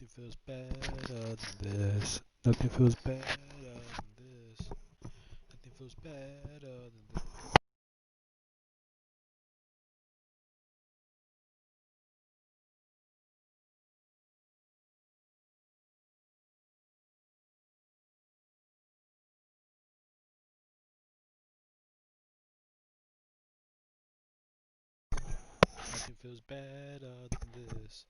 Nothing feels better than this. Nothing feels better than this. Nothing feels better than this. Nothing feels better than this.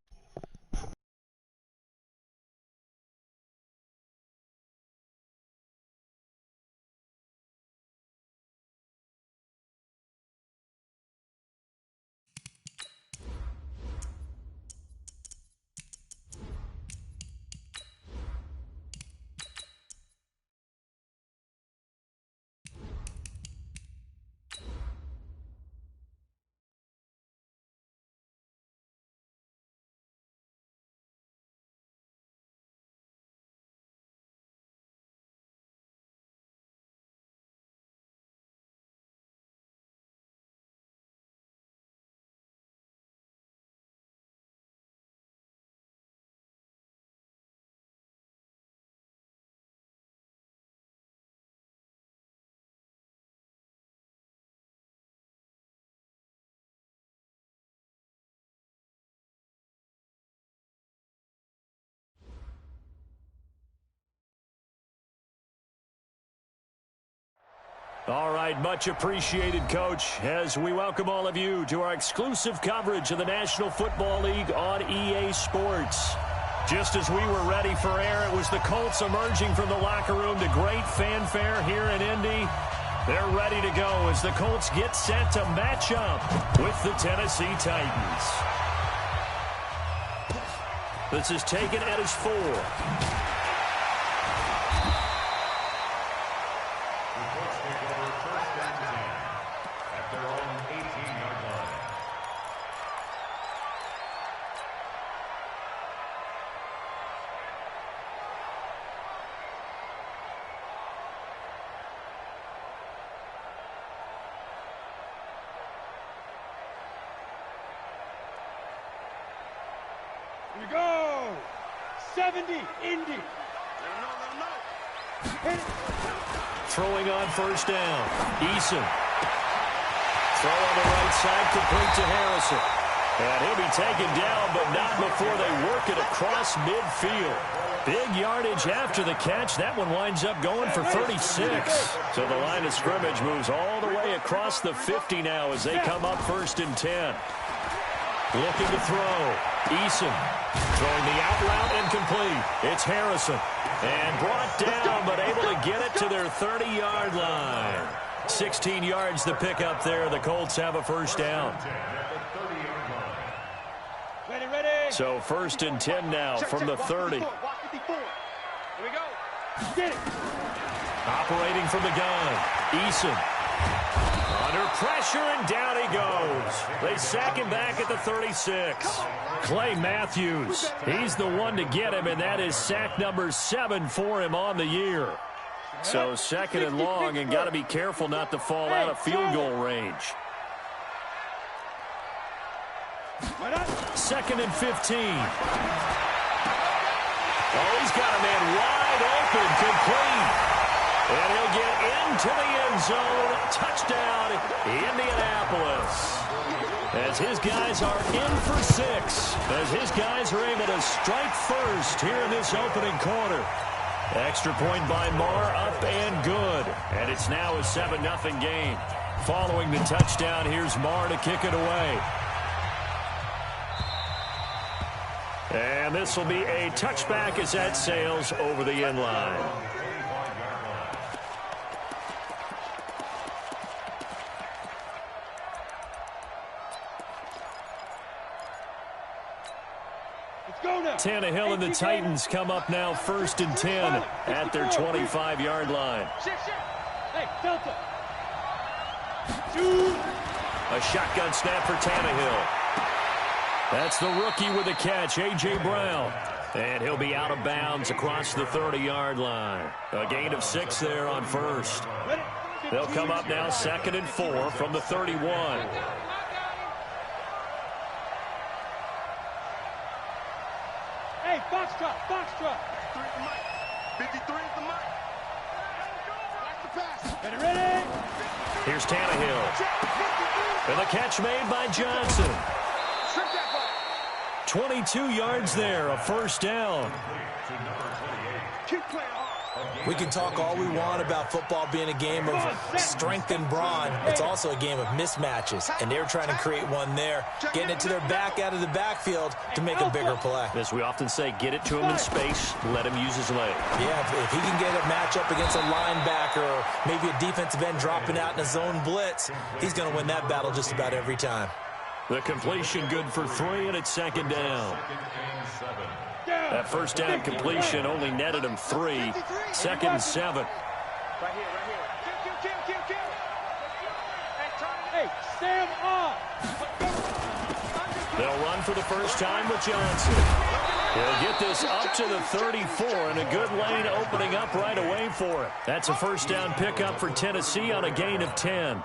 All right, much appreciated, Coach, as we welcome all of you to our exclusive coverage of the National Football League on EA Sports. Just as we were ready for air, it was the Colts emerging from the locker room to great fanfare here in Indy. They're ready to go as the Colts get set to match up with the Tennessee Titans. This is taken at his 4. Here we go! 70, Indy. Hit it. Throwing on first down. Eason. Throw on the right side, complete to Harrison. And he'll be taken down, but not before they work it across midfield. Big yardage after the catch. That one winds up going for 36. So the line of scrimmage moves all the way across the 50 now as they come up 1st and 10. Looking to throw. Eason throwing the out route incomplete. It's Harrison. And brought down, but able to get it to their 30-yard line. 16 yards to pick up there. The Colts have a first down. Ready. So 1st and 10 now from the 30. Here we go. Get it. Operating from the gun. Eason. Under pressure, and down he goes. They sack him back at the 36. Clay Matthews, he's the one to get him, and that is sack number 7 for him on the year. So 2nd and long, and got to be careful not to fall out of field goal range. 2nd and 15. Oh, he's got a man wide open, complete. And he'll get into the end zone. Touchdown, Indianapolis. As his guys are in for 6. As his guys are able to strike first here in this opening quarter. Extra point by Marr, up and good. And it's now a 7-0 game. Following the touchdown, here's Marr to kick it away. And this will be a touchback as that sails over the end line. Tannehill and the Titans come up now 1st and 10 at their 25-yard line. Hey, Delta. A shotgun snap for Tannehill. That's the rookie with the catch, A.J. Brown. And he'll be out of bounds across the 30-yard line. A gain of 6 there on 1st. They'll come up now 2nd and 4 from the 31. Foxtrot, Foxtrot. 53 is the mic. Watch the pass. Ready? Here's Tannehill. And the catch made by Johnson. 22 yards there, a first down. Keep playing hard. We can talk all we want about football being a game of strength and brawn. It's also a game of mismatches, and they're trying to create one there, getting it to their back out of the backfield to make a bigger play. As we often say, get it to him in space, let him use his leg. Yeah, if he can get a matchup against a linebacker or maybe a defensive end dropping out in a zone blitz, he's going to win that battle just about every time. The completion good for 3, and it's second down. That first down completion only netted him 3. Second and 7. Right here, right here. Kill. Hey, Sam on. They'll run for the first time with Johnson. He'll get this up to the 34, and a good lane opening up right away for it. That's a first down pickup for Tennessee on a gain of 10.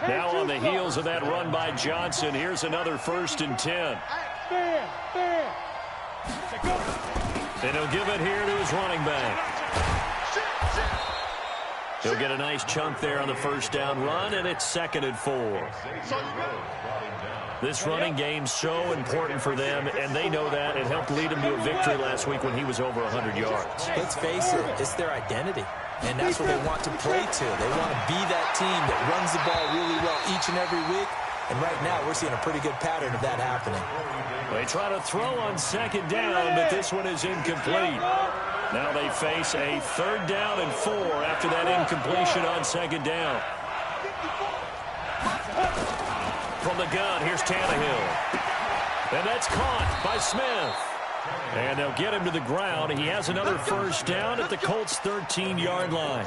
Now on the heels of that run by Johnson, here's another first and 10. Bam. And he'll give it here to his running back. He'll get a nice chunk there on the first down run, and it's second and 4. This running game's so important for them, and they know that. It helped lead them to a victory last week when he was over 100 yards. Let's face it, it's their identity, and that's what they want to play to. They want to be that team that runs the ball really well each and every week, and right now we're seeing a pretty good pattern of that happening. They try to throw on second down, but this one is incomplete. Now they face a third down and 4 after that incompletion on second down. From the gun, here's Tannehill. And that's caught by Smith. And they'll get him to the ground. He has another first down at the Colts' 13-yard line.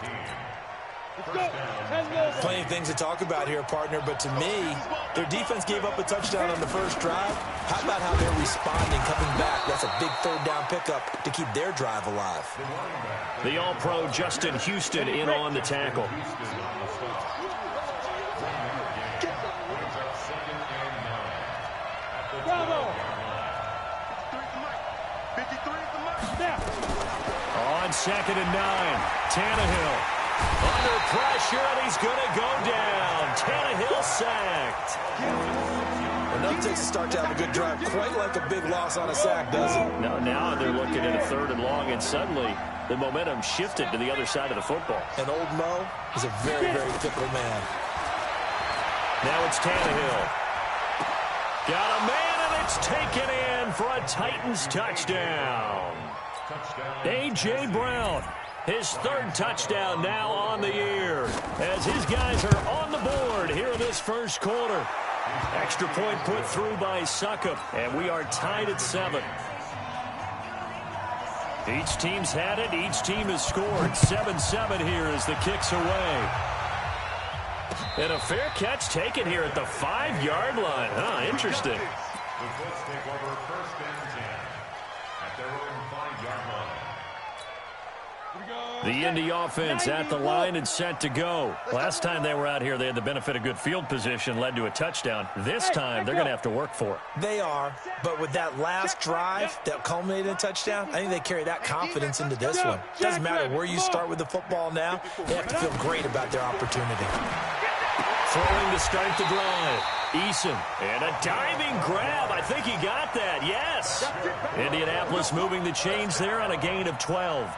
Plenty of things to talk about here, partner, but to me, their defense gave up a touchdown on the first drive. How about how they're responding, coming back? That's a big third down pickup to keep their drive alive. The All-Pro Justin Houston in on the tackle. Bravo. 53 is the mic. On second and 9, Tannehill. Under pressure, and he's going to go down. Tannehill sacked. Enough takes a start to have a good drive. Quite like a big loss on a sack, doesn't it? Now they're looking at a third and long, and suddenly the momentum shifted to the other side of the football. And old Mo is a very, very fickle man. Now it's Tannehill. Got a man, and it's taken in for a Titans touchdown. A.J. Brown. His third touchdown now on the year as his guys are on the board here in this first quarter. Extra point put through by Succop, and we are tied at 7. Each team's had it. Each team has scored. 7-7 here as the kick's away. And a fair catch taken here at the 5-yard line. Interesting. The Colts take over first and 10 at their own 5-yard line. The Indy offense at the line and set to go. Last time they were out here, they had the benefit of good field position, led to a touchdown. This time, they're going to have to work for it. They are, but with that last drive that culminated in a touchdown, I think they carry that confidence into this one. Doesn't matter where you start with the football now, they have to feel great about their opportunity. Throwing to start the drive. Eason, and a diving grab. I think he got that, yes. Indianapolis moving the chains there on a gain of 12.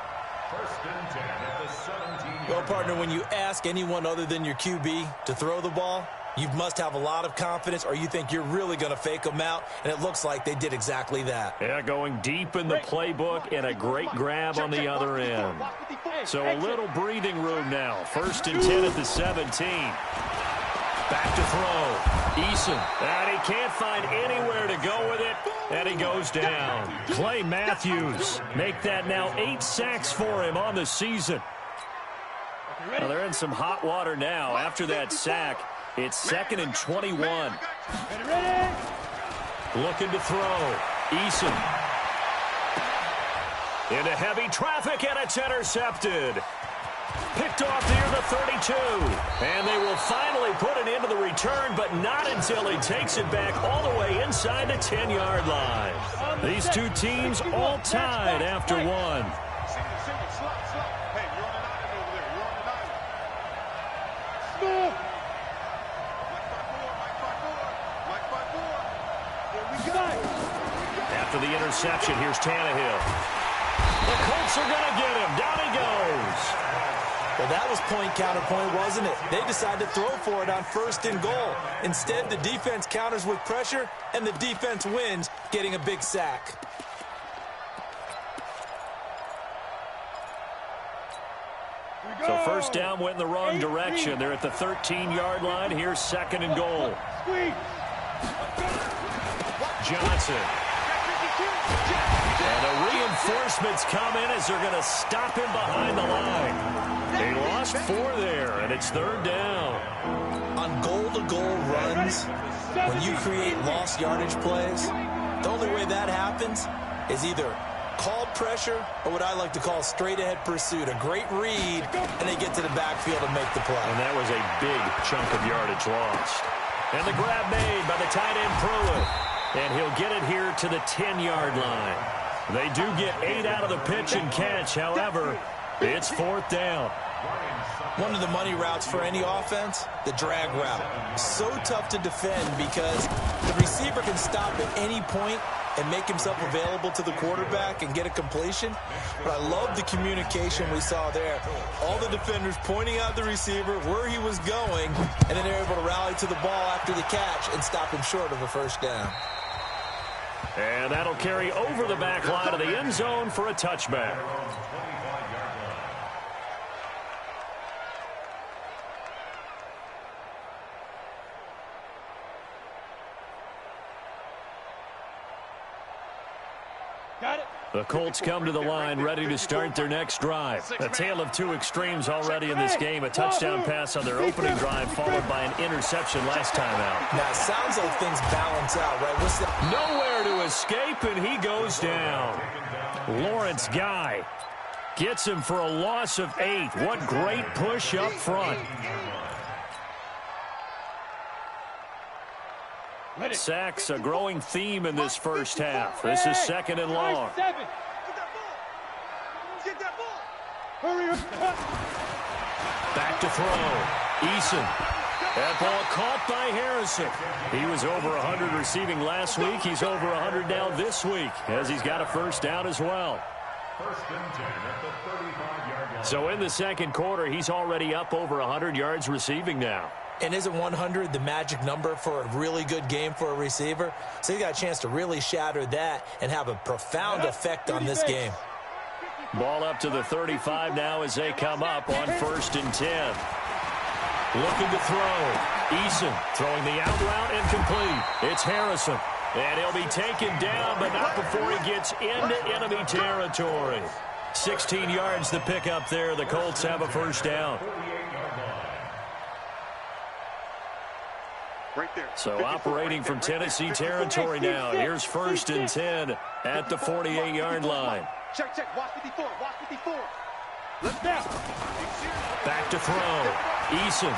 First and 10 at the 17. Well, partner, when you ask anyone other than your QB to throw the ball, you must have a lot of confidence, or you think you're really going to fake them out, and it looks like they did exactly that. Yeah, going deep in the playbook and a great grab on the other end. So a little breathing room now. First and 10 at the 17. Back to throw. Eason. And he can't find anywhere to go with it. And he goes down. Clay Matthews. Make that now 8 sacks for him on the season. Well, they're in some hot water now. After that sack, it's 2nd and 21. Looking to throw. Eason. Into heavy traffic, and it's intercepted. Picked off near the 32. And they will finally put it into the return, but not until he takes it back all the way inside the 10-yard line. These two teams all tied after one. Hey, you're on an island over there. You're on an island. Smooth. Mike by four. Here we go. After the interception, here's Tannehill. The Colts are going to get him. Down he goes. Well, that was point counterpoint, wasn't it? They decided to throw for it on 1st and goal. Instead, the defense counters with pressure, and the defense wins, getting a big sack. So first down went in the wrong direction. They're at the 13-yard line. Here's 2nd and goal. Johnson. And the reinforcements come in as they're going to stop him behind the line. They lost 4 there, and it's 3rd down. On goal-to-goal runs, when you create lost yardage plays, the only way that happens is either called pressure or what I like to call straight-ahead pursuit. A great read, and they get to the backfield and make the play. And that was a big chunk of yardage lost. And the grab made by the tight end Pruitt. And he'll get it here to the 10-yard line. They do get 8 out of the pitch and catch. However, it's 4th down. One of the money routes for any offense, the drag route. So tough to defend because the receiver can stop at any point and make himself available to the quarterback and get a completion. But I love the communication we saw there. All the defenders pointing out the receiver, where he was going, and then they're able to rally to the ball after the catch and stop him short of a 1st down. And that'll carry over the back line of the end zone for a touchback. The Colts come to the line ready to start their next drive. A tale of 2 extremes already in this game. A touchdown pass on their opening drive followed by an interception last time out. Now, it sounds like things balance out, right? What's that? Nowhere to escape, and he goes down. Lawrence Guy gets him for a loss of 8. What great push up front. Sacks a growing theme in this first half. This is 2nd and long. Get that ball. Hurry up. Back to throw. Eason. That ball caught by Harrison. He was over 100 receiving last week. He's over 100 now this week as he's got a 1st down as well. 1st and 10 at the 35-yard line. So in the 2nd quarter, he's already up over 100 yards receiving now. And isn't 100 the magic number for a really good game for a receiver? So he got a chance to really shatter that and have a profound effect on this game. Ball up to the 35 now as they come up on 1st and 10. Looking to throw. Eason throwing the out route incomplete. It's Harrison. And he'll be taken down, but not before he gets into enemy territory. 16 yards to pick up there. The Colts have a 1st down. Right there. So operating from Tennessee territory now. Here's 1st and 10 at the 48-yard line. Check. Watch 54. Watch 54. Let's go. Back to throw. Eason.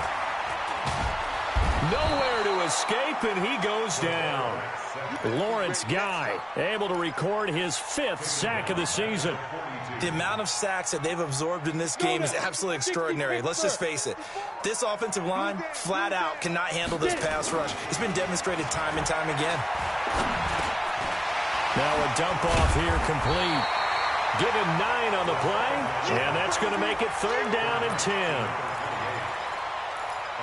Nowhere to escape, and he goes down. Lawrence Guy able to record his 5th sack of the season. The amount of sacks that they've absorbed in this game is absolutely extraordinary. Let's just face it. This offensive line, flat out, cannot handle this pass rush. It's been demonstrated time and time again. Now a dump off here complete. Give him 9 on the play, and that's going to make it 3rd down and 10.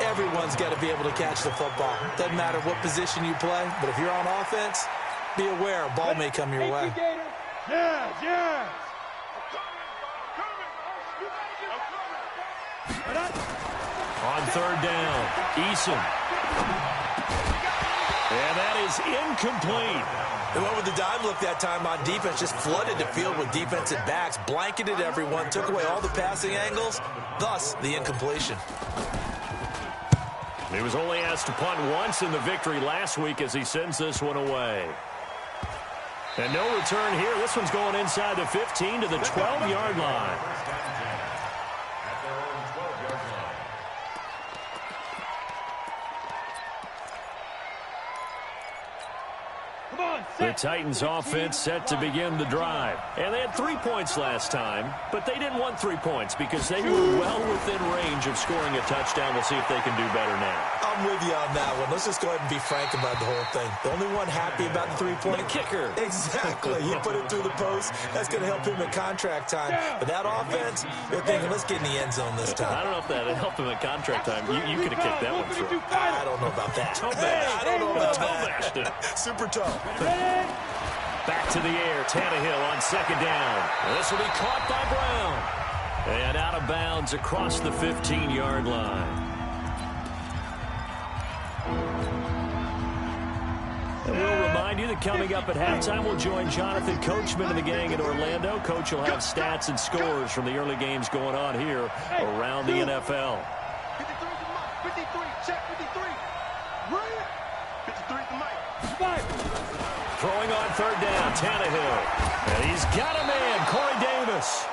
Everyone's got to be able to catch the football. Doesn't matter what position you play, but if you're on offense, be aware a ball may come your way. Yes. On 3rd down, Eason. And that is incomplete. They went with the dive look that time on defense, just flooded the field with defensive backs, blanketed everyone, took away all the passing angles, thus the incompletion. He was only asked to punt once in the victory last week as he sends this one away. And no return here. This one's going inside the 15 to the 12-yard line. Come on, The Titans offense set to begin the drive. And they had 3 points last time, but they didn't want 3 points because they were well within range of scoring a touchdown. We'll see if they can do better now. I'm with you on that one. Let's just go ahead and be frank about the whole thing. The only one happy about the 3-point kicker. Exactly. He put it through the post. That's going to help him at contract time. But that offense, they're thinking, let's get in the end zone this time. I don't know if that helped him at contract time. You could have kicked that one through. I don't know about that. I don't know about that. Super tough. Back to the air. Tannehill on second down. This will be caught by Brown. And out of bounds across the 15-yard line. And we'll remind you that coming up at halftime, we'll join Jonathan Coachman and the gang in Orlando. Coach will have stats and scores from the early games going on here around the NFL. 53, check 53. Right. 53 the mic. Throwing on third down, Tannehill. And he's got a man, Corey Davis.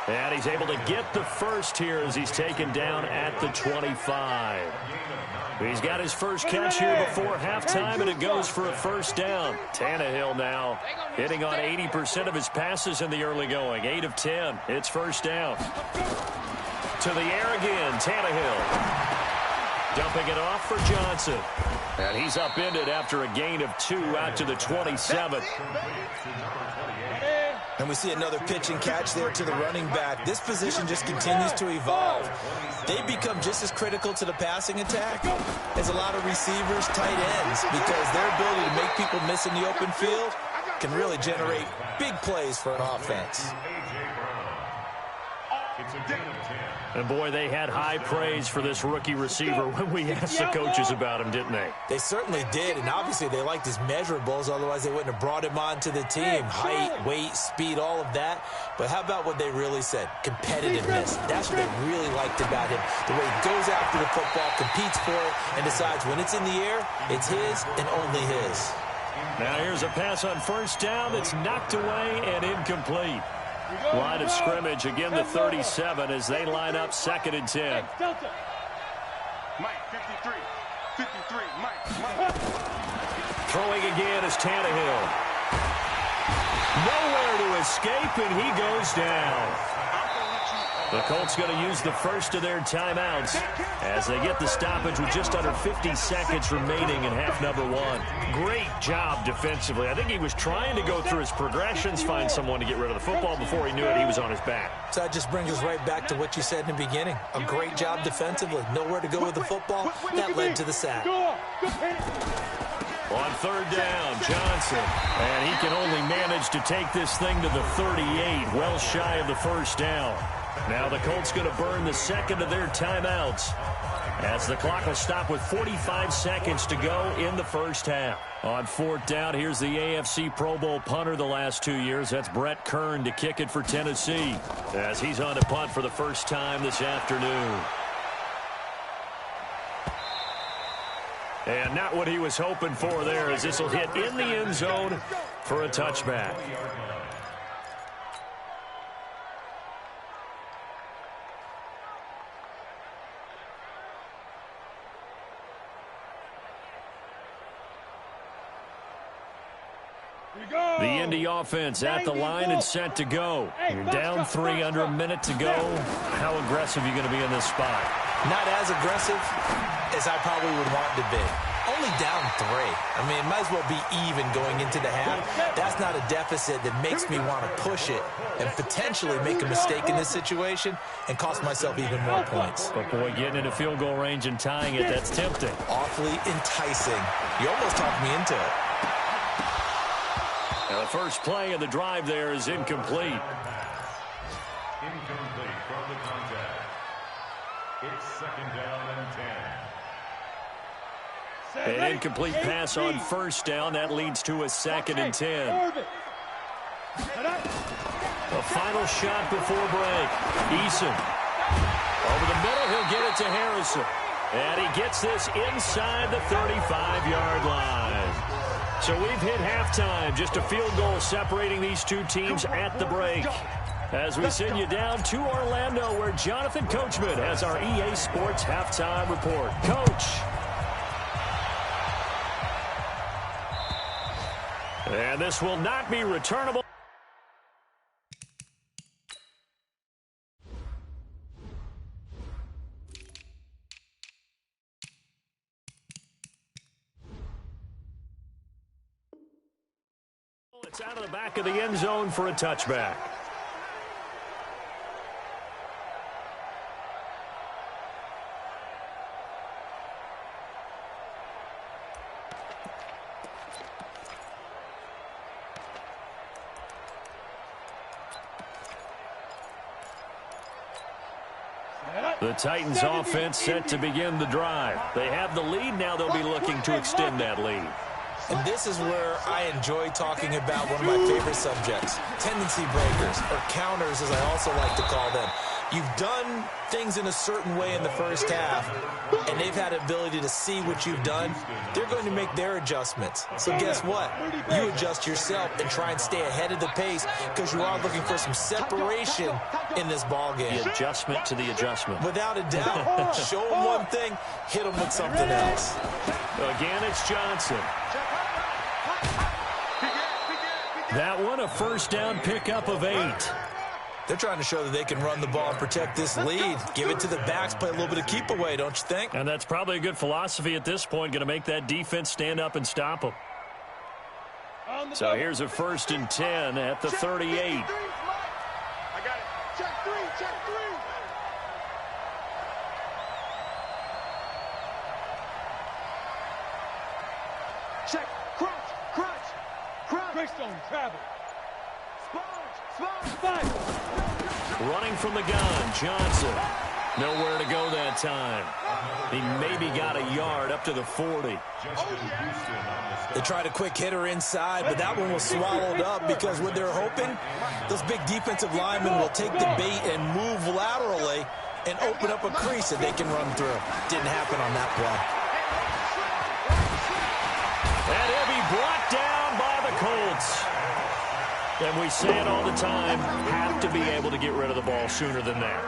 And he's able to get the first here as he's taken down at the 25. He's got his first catch here before halftime, and it goes for a first down. Tannehill now hitting on 80% of his passes in the early going. 8 of 10. It's first down. To the air again, Tannehill. Dumping it off for Johnson. And he's upended after a gain of 2 out to the 27. And we see another pitch and catch there to the running back. This position just continues to evolve. They become just as critical to the passing attack as a lot of receivers, tight ends, because their ability to make people miss in the open field can really generate big plays for an offense. And, boy, they had high praise for this rookie receiver when we asked the coaches about him, didn't they? They certainly did, and obviously they liked his measurables. Otherwise, they wouldn't have brought him onto the team. Height, weight, speed, all of that. But how about what they really said? Competitiveness. That's what they really liked about him. The way he goes after the football, competes for it, and decides when it's in the air, it's his and only his. Now here's a pass on first down that's knocked away and incomplete. Line of scrimmage, again the 37 as they line up 2nd and 10. Mike, 53. 53, Mike. Throwing again is Tannehill. Nowhere to escape, and he goes down. The Colts going to use the first of their timeouts as they get the stoppage with just under 50 seconds remaining in half number 1. Great job defensively. I think he was trying to go through his progressions, find someone to get rid of the football. Before he knew it, he was on his back. So that just brings us right back to what you said in the beginning. A great job defensively. Nowhere to go with the football. That led to the sack. On third down, Johnson. And he can only manage to take this thing to the 38, well shy of the first down. Now the Colts going to burn the second of their timeouts as the clock will stop with 45 seconds to go in the first half. On 4th down, here's the AFC Pro Bowl punter the last 2 years. That's Brett Kern to kick it for Tennessee as he's on to punt for the first time this afternoon. And not what he was hoping for there, as this will hit in the end zone for a touchback. The Indy offense at the line and set to go. You're down 3 under a minute to go. How aggressive are you going to be in this spot? Not as aggressive as I probably would want to be. Only down 3. I mean, it might as well be even going into the half. That's not a deficit that makes me want to push it and potentially make a mistake in this situation and cost myself even more points. But, boy, getting into field goal range and tying it, that's tempting. Awfully enticing. You almost talked me into it. Now the first play of the drive there is incomplete. Incomplete from the contact. It's 2nd down and 10. An incomplete pass on first down. That leads to a 2nd and 10. A final shot before break. Eason. Over the middle, he'll get it to Harrison. And he gets this inside the 35-yard line. So we've hit halftime. Just a field goal separating these two teams at the break. As we send you down to Orlando, where Jonathan Coachman has our EA Sports halftime report. Coach. And this will not be returnable. It's out of the back of the end zone for a touchback. The Titans offense set to begin the drive. They have the lead. Now they'll be looking to extend that lead. And this is where I enjoy talking about one of my favorite subjects, tendency breakers, or counters as I also like to call them. You've done things in a certain way in the first half, and they've had the ability to see what you've done. They're going to make their adjustments. So guess what? You adjust yourself and try and stay ahead of the pace because you are looking for some separation in this ball game. The adjustment to the adjustment. Without a doubt. Show them one thing, hit them with something else. Again, it's Johnson. That one, a first down pickup of 8. They're trying to show that they can run the ball and protect this lead. Give it to the backs, play a little bit of keep away, don't you think? And that's probably a good philosophy at this point, going to make that defense stand up and stop them. So here's a 1st and 10 at the 38. I got it. Check 3, check 3. Check. Crunch. Greystone, travel. Sponge. Running from the gun, Johnson. Nowhere to go that time. He maybe got a yard up to the 40. They tried a quick hitter inside, but that one was swallowed up because what they're hoping, those big defensive linemen will take the bait and move laterally and open up a crease that they can run through. Didn't happen on that play. And he'll be brought down by the Colts. And we say it all the time, have to be able to get rid of the ball sooner than that.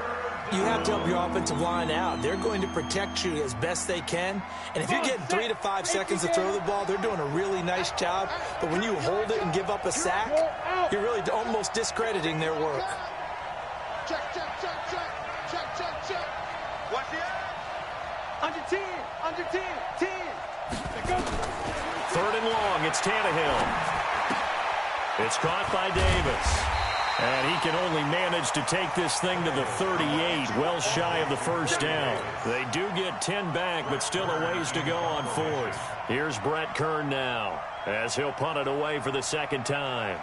You have to help your offensive line out. They're going to protect you as best they can. And if you're getting 3 to 5 seconds to throw the ball, they're doing a really nice job. But when you hold it and give up a sack, you're really almost discrediting their work. Check. Watch it. Under 10. 10. 3rd and long, it's Tannehill. It's caught by Davis. And he can only manage to take this thing to the 38, well shy of the first down. They do get 10 back, but still a ways to go on 4th. Here's Brett Kern now, as he'll punt it away for the second time.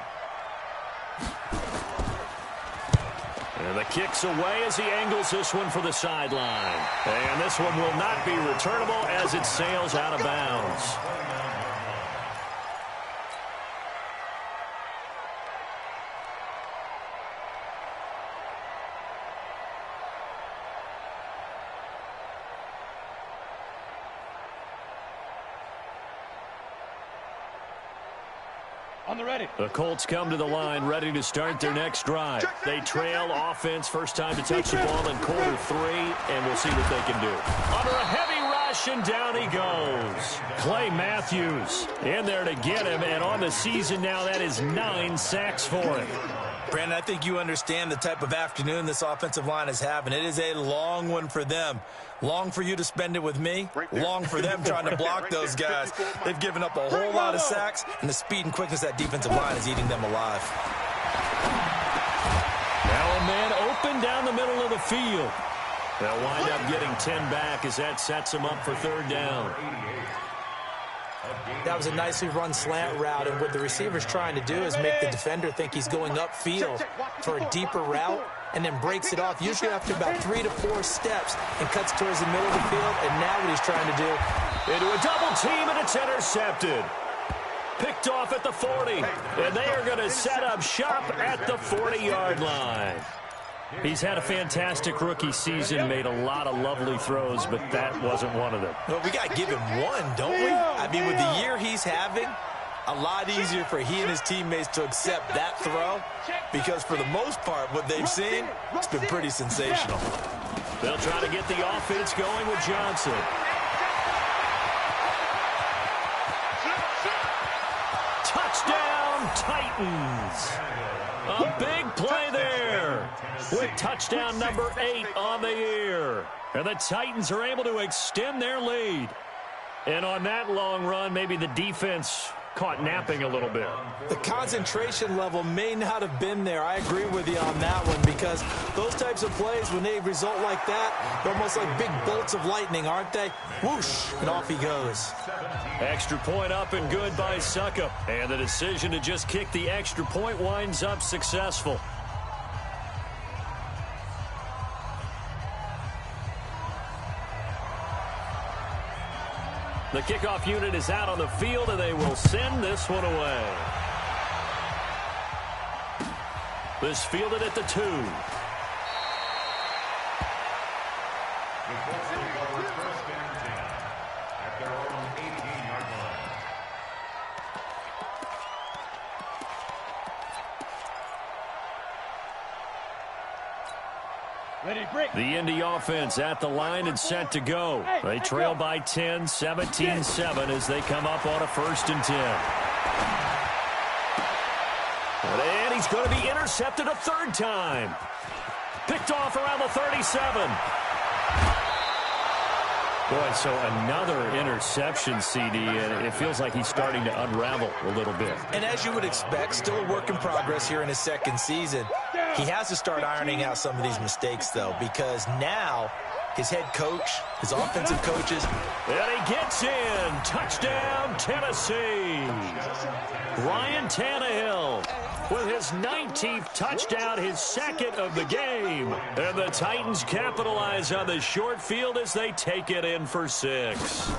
And the kick's away as he angles this one for the sideline. And this one will not be returnable as it sails out of bounds. On the ready. The Colts come to the line ready to start their next drive. They trail offense, first time to touch the ball in quarter 3, and we'll see what they can do. Under a heavy rush, and down he goes. Clay Matthews in there to get him, and on the season now, that is 9 sacks for him. Brandon, I think you understand the type of afternoon this offensive line is having. It is a long one for them. Long for you to spend it with me. Long for them trying to block those guys. They've given up a whole lot of sacks, and the speed and quickness of that defensive line is eating them alive. Now a man open down the middle of the field. They'll wind up getting 10 back as that sets them up for 3rd down. That was a nicely run slant route, and what the receiver's trying to do is make the defender think he's going upfield for a deeper route, and then breaks it off, usually after about 3 to 4 steps, and cuts towards the middle of the field, and now what he's trying to do. Into a double team, and it's intercepted. Picked off at the 40, and they are going to set up shop at the 40-yard line. He's had a fantastic rookie season, made a lot of lovely throws, but that wasn't one of them. Well, we got to give him one, don't we? I mean, with the year he's having, a lot easier for he and his teammates to accept that throw, because for the most part, what they've seen, it's been pretty sensational. They'll try to get the offense going with Johnson. Touchdown! Titans. A big play there with touchdown number 8 on the year. And the Titans are able to extend their lead. And on that long run, maybe the defense caught napping a little bit. The concentration level may not have been there. I agree with you on that one, because those types of plays, when they result like that, they're almost like big bolts of lightning, aren't they? Whoosh, and off he goes. Extra point up and good by Suckup. And the decision to just kick the extra point winds up successful. The kickoff unit is out on the field, and they will send this one away. This fielded at the 2. The Colts take over first and 10 at their own 18-yard line. Ready, break. The Indy offense at the line and set to go. They trail by 10, 17-7 as they come up on a 1st and 10. And he's going to be intercepted a 3rd time. Picked off around the 37. Boy, so another interception, CD, and it feels like he's starting to unravel a little bit. And as you would expect, still a work in progress here in his 2nd season. He has to start ironing out some of these mistakes, though, because now his head coach, his offensive coaches. And he gets in. Touchdown, Tennessee. Ryan Tannehill with his 19th touchdown, his 2nd of the game. And the Titans capitalize on the short field as they take it in for 6.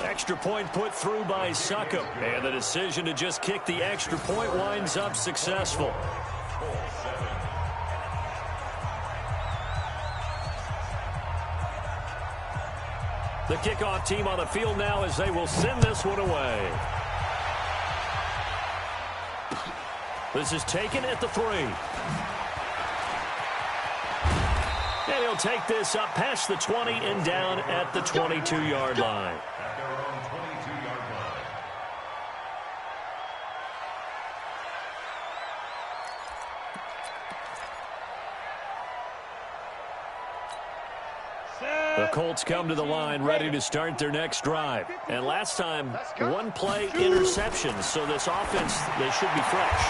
Extra point put through by Suckup. And the decision to just kick the extra point winds up successful. The kickoff team on the field now as they will send this one away. This is taken at the 3. And he'll take this up past the 20 and down at the 22-yard line. At their own 22-yard line. The Colts come to the line ready to start their next drive. And last time, 1-play interception. So this offense, they should be fresh.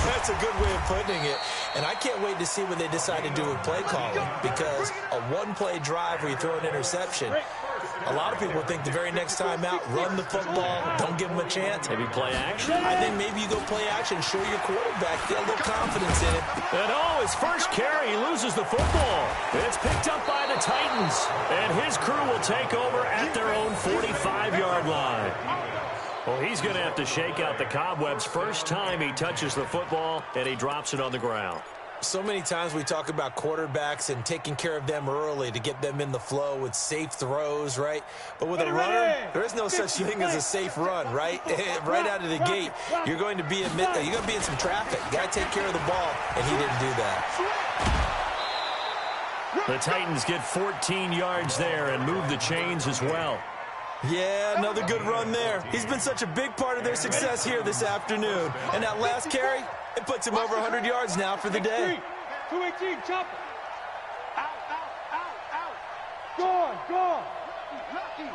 That's a good way of putting it. And I can't wait to see what they decide to do with play calling, because a 1-play drive where you throw an interception, a lot of people think the very next time out, run the football, don't give them a chance. Maybe play action? I think maybe you go play action, show your quarterback, get a little confidence in him. And his first carry, he loses the football. It's picked up by the Titans. And his crew will take over at their own 45-yard line. Well, he's going to have to shake out the cobwebs first time he touches the football, and he drops it on the ground. So many times we talk about quarterbacks and taking care of them early to get them in the flow with safe throws, right? But with a runner, there is no such thing as a safe run, right? Right out of the gate, you're going to be in some traffic. You got to take care of the ball, and he didn't do that. The Titans get 14 yards there and move the chains as well. Yeah, another good run there. He's been such a big part of their success here this afternoon. And that last carry, it puts him over 100 yards now for the day. 218, chop it. Out. Gone. Lucky.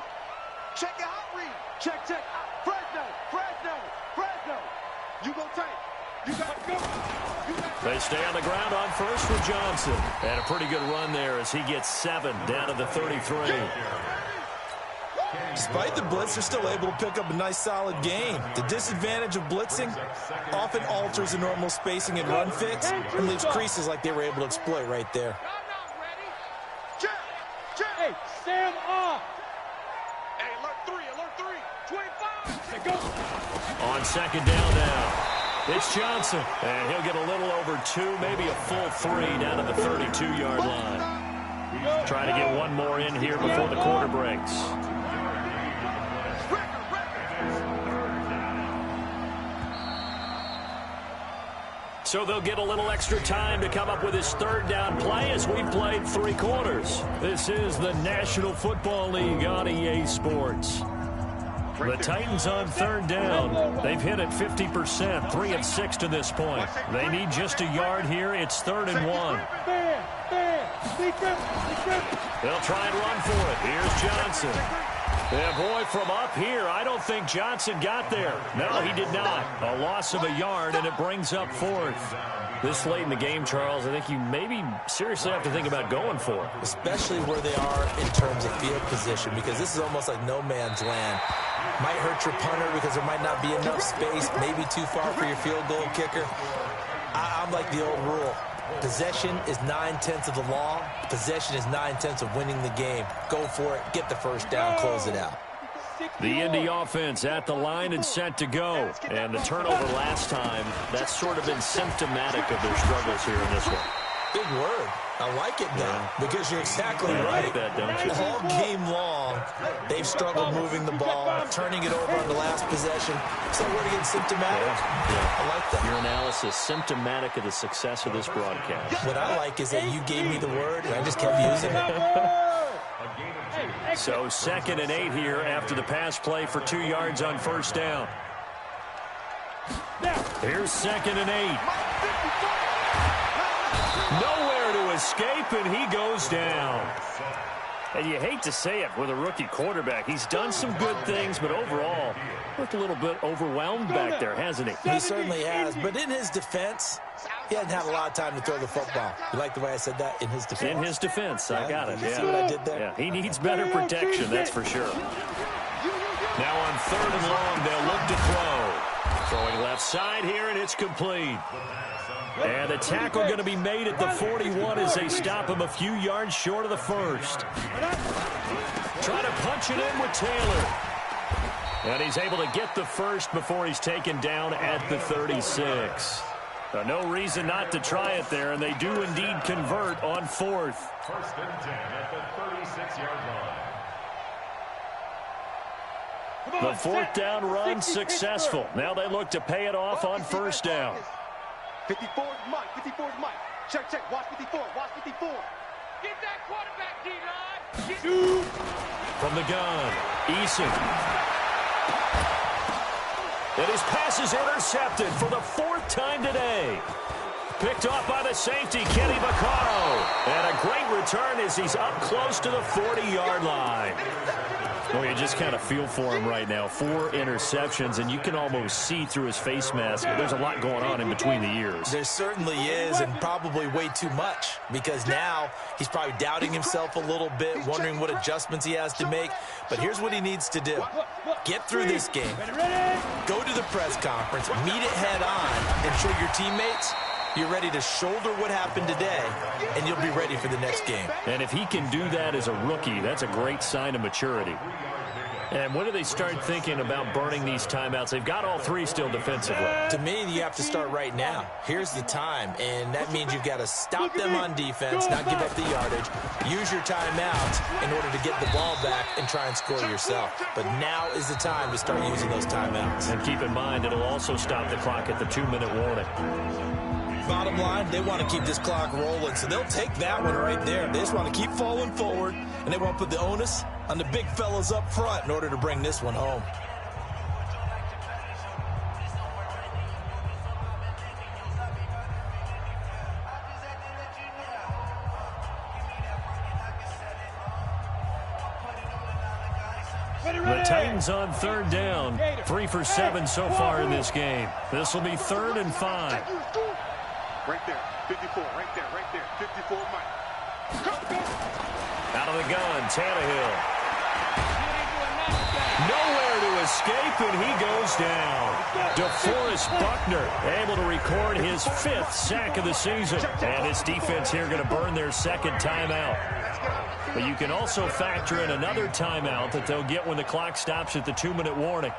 Check your hot read. Check. Fresno. You go tight. You got to go. They stay on the ground on first with Johnson. And a pretty good run there as he gets 7 down to the 33. Despite the blitz, they're still able to pick up a nice, solid gain. The disadvantage of blitzing often alters the normal spacing and run fits and leaves creases like they were able to exploit right there. Hey, stand up. Hey, alert 3. 25. Go. On second down now, it's Johnson. And he'll get a little over 2, maybe a full 3 down to the 32-yard line. Trying to get one more in here before the quarter breaks. So they'll get a little extra time to come up with his 3rd down play as we've played 3 quarters. This is the National Football League on EA Sports. The Titans on third down. They've hit it 50%, 3 of 6 to this point. They need just a yard here. It's 3rd and 1. They'll try and run for it. Here's Johnson. Yeah, boy, from up here, I don't think Johnson got there. No, he did not. A loss of a yard, and it brings up 4th. This late in the game, Charles, I think you maybe seriously have to think about going for it. Especially where they are in terms of field position, because this is almost like no man's land. Might hurt your punter because there might not be enough space, maybe too far for your field goal kicker. I'm like the old rule. Possession is 9/10 of the law. Possession is 9/10 of winning the game. Go for it. Get the first down. Close it out. The Indy offense at the line and set to go. And the turnover last time, that's sort of been symptomatic of their struggles here in this one. Big word. I like it now, because you're exactly right. Like that, don't you? All game long, they've struggled moving the ball, turning it over on the last possession. So word again, symptomatic? Yeah. I like that. Your analysis, symptomatic of the success of this broadcast. What I like is that you gave me the word, and I just kept using it. So 2nd and 8 here after the pass play for 2 yards on first down. Here's 2nd and 8. Nowhere to escape, and he goes down. And you hate to say it with a rookie quarterback. He's done some good things, but overall, looked a little bit overwhelmed back there, hasn't he? He certainly has, but in his defense, he hasn't had a lot of time to throw the football. You like the way I said that? In his defense? In his defense, I got it. You see what I did there? Yeah, he needs better protection, that's for sure. Now on 3rd and long, they'll look to throw. Throwing left side here, and it's complete. And the tackle going to be made at the 41 as they stop him a few yards short of the first. Trying to punch it in with Taylor. And he's able to get the first before he's taken down at the 36. No reason not to try it there, and they do indeed convert on 4th. 1st and 10 at the 36-yard line. The 4th down run successful. Now they look to pay it off on first down. 54 is Mike. 54 is Mike. Check, check. Watch 54. Watch 54. Get that quarterback, D-line. From the gun, Eason. And his pass is intercepted for the 4th time today. Picked off by the safety, Kenny Vaccaro. And a great return as he's up close to the 40-yard line. Well, you just kind of feel for him right now. 4 interceptions, and you can almost see through his face mask. There's a lot going on in between the ears. There certainly is, and probably way too much, because now he's probably doubting himself a little bit, wondering what adjustments he has to make. But here's what he needs to do. Get through this game. Go to the press conference, meet it head on, and show your teammates you're ready to shoulder what happened today, and you'll be ready for the next game. And if he can do that as a rookie, that's a great sign of maturity. And when do they start thinking about burning these timeouts? They've got all 3 still defensively. To me, you have to start right now. Here's the time, and that means you've got to stop them on defense, not give up the yardage, use your timeouts in order to get the ball back and try and score yourself. But now is the time to start using those timeouts. And keep in mind, it'll also stop the clock at the 2-minute warning. Bottom line, they want to keep this clock rolling, so they'll take that one right there. They just want to keep falling forward, and they want to put the onus on the big fellas up front in order to bring this one home. The Titans on 3rd down. 3 for 7 so far in this game. This will be 3rd and 5. Right there. 54. Right there. Right there. 54 Mike. Out of the gun, Tannehill. Nowhere to escape, and he goes down. DeForest Buckner able to record his 5th sack of the season. And his defense here going to burn their 2nd timeout. But you can also factor in another timeout that they'll get when the clock stops at the 2-minute warning.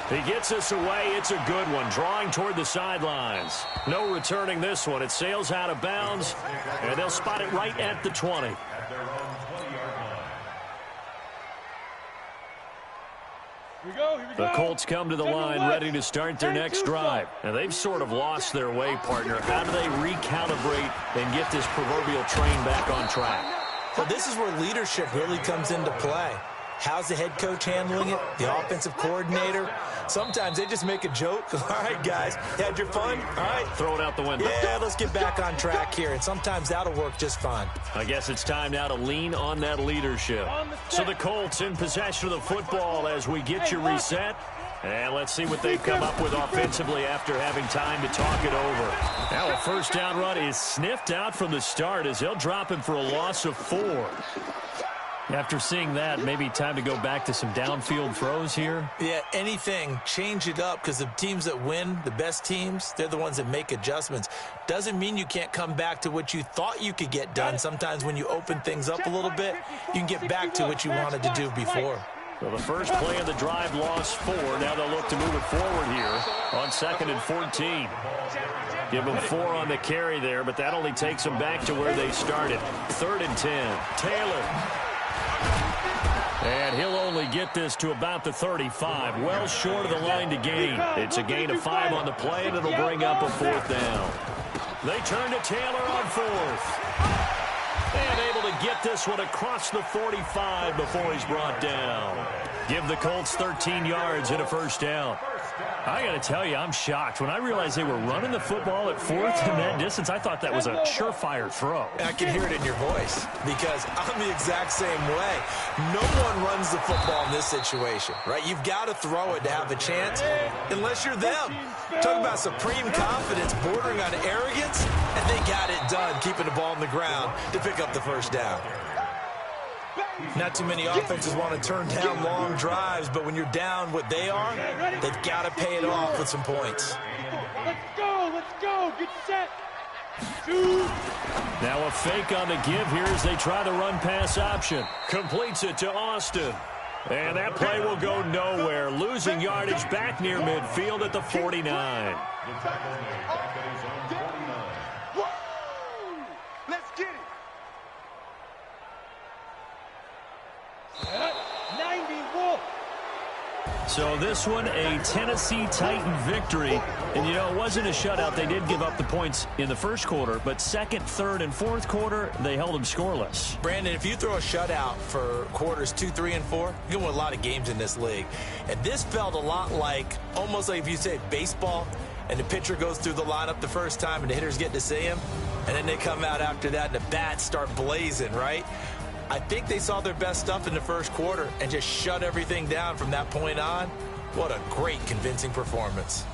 He gets us away. It's a good one. Drawing toward the sidelines. No returning this one. It sails out of bounds, and they'll spot it right at the 20. The Colts come to the line ready to start their next drive. And they've sort of lost their way, partner. How do they recalibrate and get this proverbial train back on track? So this is where leadership really comes into play. How's the head coach handling it? The offensive coordinator? Sometimes they just make a joke. All right, guys, you had your fun? All right. Throw it out the window. Yeah, let's get back on track here, and sometimes that'll work just fine. I guess it's time now to lean on that leadership. So the Colts in possession of the football as we get you reset. And let's see what they've come up with offensively after having time to talk it over. Now a first down run is sniffed out from the start as they'll drop him for a loss of 4. After seeing that, maybe time to go back to some downfield throws here. Yeah, anything. Change it up because the teams that win, the best teams, they're the ones that make adjustments. Doesn't mean you can't come back to what you thought you could get done. Sometimes when you open things up a little bit, you can get back to what you wanted to do before. So the first play of the drive lost 4. Now they'll look to move it forward here on 2nd and 14. Give them 4 on the carry there, but that only takes them back to where they started. 3rd and 10. Taylor. And he'll only get this to about the 35, well short of the line to gain. It's a gain of 5 on the play, and it'll bring up a 4th down. They turn to Taylor on 4th. And able to get this one across the 45 before he's brought down. Give the Colts 13 yards and a first down. I got to tell you, I'm shocked. When I realized they were running the football at 4th in that distance, I thought that was a surefire throw. I can hear it in your voice because I'm the exact same way. No one runs the football in this situation, right? You've got to throw it to have a chance unless you're them. Talk about supreme confidence bordering on arrogance, and they got it done, keeping the ball on the ground to pick up the first down. Not too many offenses want to turn down long drives, but when you're down what they are, they've got to pay it off with some points. Let's go, get set. Now a fake on the give here as they try the run-pass option. Completes it to Austin. And that play will go nowhere. Losing yardage back near midfield at the 49. Let's get it. 90 Wolf. So this one, a Tennessee Titan victory. And, you know, it wasn't a shutout. They did give up the points in the first quarter, but second, third, and fourth quarter, they held them scoreless. Brandon, if you throw a shutout for quarters 2, 3, and 4, you can win a lot of games in this league. And this felt a lot like, almost like if you say baseball, and the pitcher goes through the lineup the first time, and the hitters get to see him, and then they come out after that, and the bats start blazing, right? I think they saw their best stuff in the first quarter and just shut everything down from that point on. What a great, convincing performance.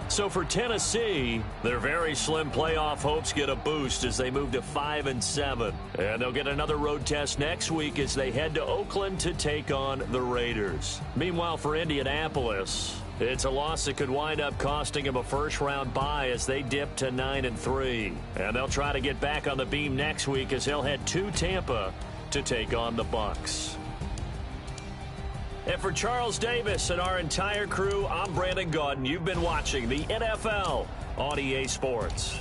So for Tennessee, their very slim playoff hopes get a boost as they move to 5-7. And they'll get another road test next week as they head to Oakland to take on the Raiders. Meanwhile, for Indianapolis, it's a loss that could wind up costing them a first-round bye as they dip to 9-3. And they'll try to get back on the beam next week as they'll head to Tampa to take on the Bucs. And for Charles Davis and our entire crew, I'm Brandon Gaudin. You've been watching the NFL on EA Sports.